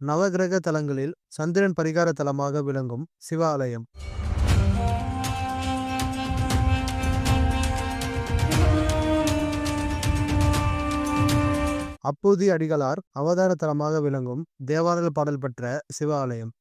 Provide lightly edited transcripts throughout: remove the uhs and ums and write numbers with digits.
நவகிரக தலங்களில் சந்திரன் பரிகார தலமாக விளங்கும் சிவ ஆலயம். அப்பூதி அடிகளார் அவதார தலமாக விளங்கும் தேவார பாடல் பெற்ற சிவ ஆலயம்.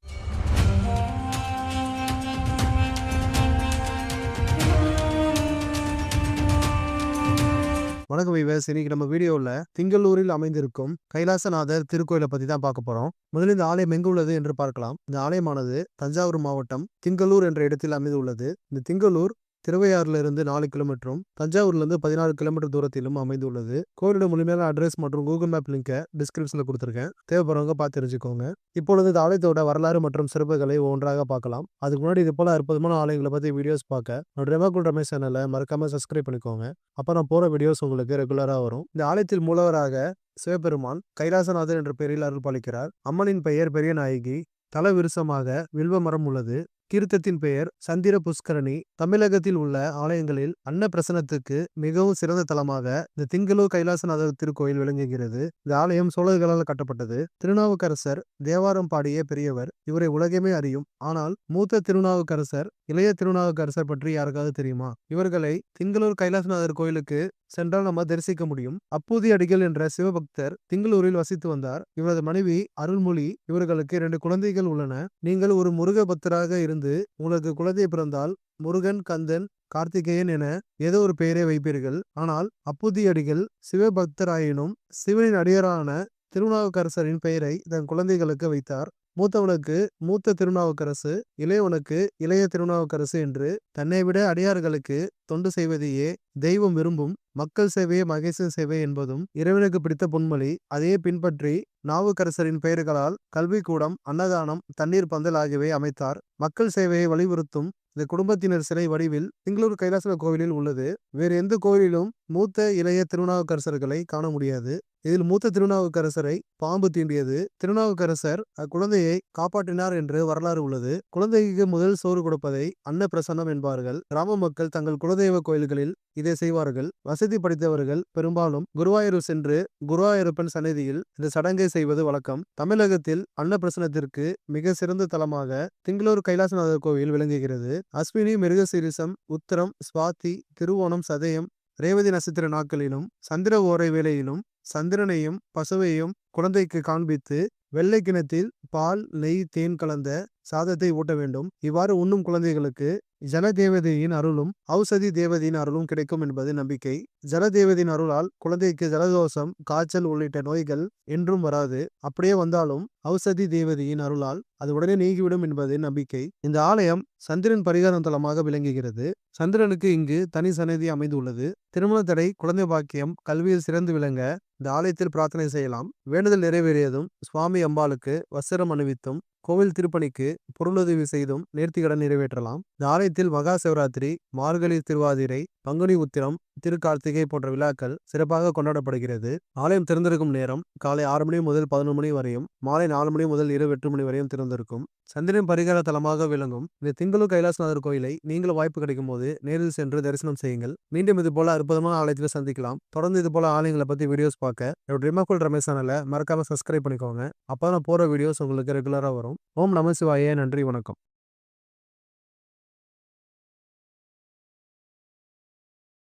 வணக்கம் விவேஸ். இன்னைக்கு நம்ம வீடியோவில் திங்களூரில் அமைந்திருக்கும் கைலாசநாதர் திருக்கோயிலை பத்தி தான் பார்க்க போறோம். முதலில் இந்த ஆலயம் எங்கு உள்ளது என்று பார்க்கலாம். இந்த ஆலயமானது தஞ்சாவூர் மாவட்டம் திங்களூர் என்ற இடத்தில் அமைந்துள்ளது. இந்த திங்களூர் திருவையாறுல இருந்து 4 கிலோமீட்டரும் தஞ்சாவூர்ல இருந்து 16 கிலோமீட்டர் தூரத்திலும் அமைந்துள்ளது. கோயிலோட முழுமையான அட்ரஸ் மற்றும் கூகுள் மேப் லிங்கை டிஸ்கிரிப்ஷன்ல கொடுத்துருக்கேன். தேவைப்படுறவங்க பார்த்து தெரிஞ்சுக்கோங்க. இப்பொழுது இந்த ஆலயத்தோட வரலாறு மற்றும் சிறப்புகளை ஒன்றாக பார்க்கலாம். அதுக்கு முன்னாடி இது போல அற்புதமான ஆலயங்களை பத்தி வீடியோஸ் பார்க்க ரெமாகுல் ரமேஷ் சேனலை மறக்காம சப்ஸ்கிரைப் பண்ணிக்கோங்க. அப்ப நான் போற வீடியோஸ் உங்களுக்கு ரெகுலரா வரும். இந்த ஆலயத்தில் மூலவராக சிவபெருமான் கைலாசநாதர் என்ற பெயரில் அருள் பாலிக்கிறார். அம்மனின் பெயர் பெரிய நாயகி. தல விருசமாக வில்வ மரம் உள்ளது. தீர்த்தத்தின் பெயர் சந்திர புஷ்கரணி. தமிழகத்தில் உள்ள ஆலயங்களில் அன்ன பிரசனத்துக்கு மிகவும் சிறந்த தலமாக இந்த திங்களூர் கைலாசநாதர் திருக்கோயில் விளங்குகிறது. இந்த ஆலயம் சோழர்களால் கட்டப்பட்டது. திருநாவுக்கரசர் தேவாரம் பாடிய பெரியவர். இவரை உலகமே அறியும். ஆனால் மூத்த திருநாவுக்கரசர் இளைய திருநாவுக்கரசர் பற்றி யாருக்காவது தெரியுமா? இவர்களை திங்களூர் கைலாசநாதர் கோயிலுக்கு சென்றால் நம்ம தரிசிக்க முடியும். அப்பூதி அடிகள் என்ற சிவபக்தர் திங்களூரில் வசித்து வந்தார். இவரது மனைவி அருள்மொழி. இவர்களுக்கு 2 குழந்தைகள் உள்ளன. நீங்கள் ஒரு முருக பக்தராக இருந்து உங்களுக்கு குழந்தை பிறந்தால் முருகன், கந்தன், கார்த்திகேயன் என ஏதோ ஒரு பெயரை வைப்பீர்கள். ஆனால் அப்பூதி அடிகள் சிவபக்தராயினும் சிவனின் அடியரான திருநாவுக்கரசரின் பெயரை தன் குழந்தைகளுக்கு வைத்தார். மூத்தவனுக்கு மூத்த திருநாவுக்கரசு, இளையவனுக்கு இளைய திருநாவுக்கரசு என்று தன்னை விட அடியார்களுக்கு தொண்டு செய்வதையே தெய்வம் விரும்பும். மக்கள் சேவையே மகேசன் சேவை என்பதும் இறைவனுக்கு பிடித்த பொன்மொழி. அதையே பின்பற்றி நாவுக்கரசரின் பெயர்களால் கல்விக்கூடம், அன்னதானம், தண்ணீர் பந்தல் ஆகியவை அமைத்தார். மக்கள் சேவையை வலியுறுத்தும் இந்த குடும்பத்தினர் சிலை வடிவில் திங்களூர் கைலாசநாதர் கோவிலில் உள்ளது. வேறு எந்த கோவிலிலும் மூத்த இளைய திருநாவுக்கரசர்களை காண முடியாது. இதில் மூத்த திருநாவுக்கரசரை பாம்பு தீண்டியது. திருநாவுக்கரசர் அக்குழந்தையை காப்பாற்றினார் என்று வரலாறு உள்ளது. குழந்தைக்கு முதல் சோறு கொடுப்பதை அன்ன பிரசன்னம் என்பார்கள். கிராம மக்கள் தங்கள் குலதெய்வ கோயில்களில் இதை செய்வார்கள். வசதி படைத்தவர்கள் பெரும்பாலும் குருவாயூர் சென்று குருவாயூரப்பன் சன்னதியில் இந்த சடங்கை செய்வது வழக்கம். தமிழகத்தில் அன்ன பிரசனத்திற்கு மிக சிறந்த தலமாக திங்களூர் கைலாசநாதர் கோவில் விளங்குகிறது. அஸ்வினி, மிருகசீரிசம், உத்திரம், சுவாதி, திருவோணம், சதயம், ரேவதி நட்சத்திர நாட்களிலும் சந்திர ஓரை வேளையிலும் சந்திரனையும் பசுவையும் குழந்தைக்கு காண்பித்து வெள்ளை கிணத்தில் பால், நெய், தேன் கலந்த சாதத்தை ஊட்ட வேண்டும். இவ்வாறு உண்ணும் குழந்தைகளுக்கு ஜலதேவதையின் அருளும் ஔஷதி தேவதையின் அருளும் கிடைக்கும் என்பது நம்பிக்கை. ஜலதேவதையின் அருளால் குழந்தைக்கு ஜலதோஷம், காய்ச்சல் உள்ளிட்ட நோய்கள் என்றும் வராது. அப்படியே வந்தாலும் ஔஷதி தேவதையின் அருளால் அது உடனே நீங்கிவிடும் என்பது நம்பிக்கை. இந்த ஆலயம் சந்திரன் பரிகாரம் தலமாக விளங்குகிறது. சந்திரனுக்கு இங்கு தனி சன்னதி அமைந்துள்ளது. திருமண தடை, குழந்தை பாக்கியம், கல்வியில் சிறந்து விளங்க இந்த ஆலயத்தில் பிரார்த்தனை செய்யலாம். வேண்டுதல் நிறைவேறியதும் சுவாமி அம்பாளுக்கு வஸ்திரம் அணிவித்தும் கோவில் திருப்பணிக்கு பொருளுதவி செய்தும் நேர்த்திக்கடன் நிறைவேற்றலாம். இந்த ஆலயத்தில் மகா சிவராத்திரி, மார்கழி திருவாதிரை, பங்குனி உத்திரம், திருக்கார்த்திகை போன்ற விழாக்கள் சிறப்பாக கொண்டாடப்படுகிறது. ஆலயம் திறந்திருக்கும் நேரம் காலை 6 மணி முதல் 11 மணி வரையும், மாலை 4 மணி முதல் இரவு 8 மணி வரையும் திறந்திருக்கும். சந்திரன் பரிகார தலமாக விளங்கும் இந்த திங்களூர் கைலாசநாதர் கோயிலை நீங்களும் வாய்ப்பு கிடைக்கும் போது நேரில் சென்று தரிசனம் செய்யுங்கள். மீண்டும் இது போல அற்புதமான ஆலயத்தில் சந்திக்கலாம். தொடர்ந்து இது போல ஆலயங்களை பத்தி வீடியோஸ் பார்க்க ரெமாகுல் ரமேஷ் சேனலை மறக்காம சப்ஸ்கிரைப் பண்ணிக்கோங்க. அப்பதான் போற வீடியோஸ் உங்களுக்கு ரெகுலரா வரும். ஓம் நம சிவாய. நன்றி, வணக்கம்.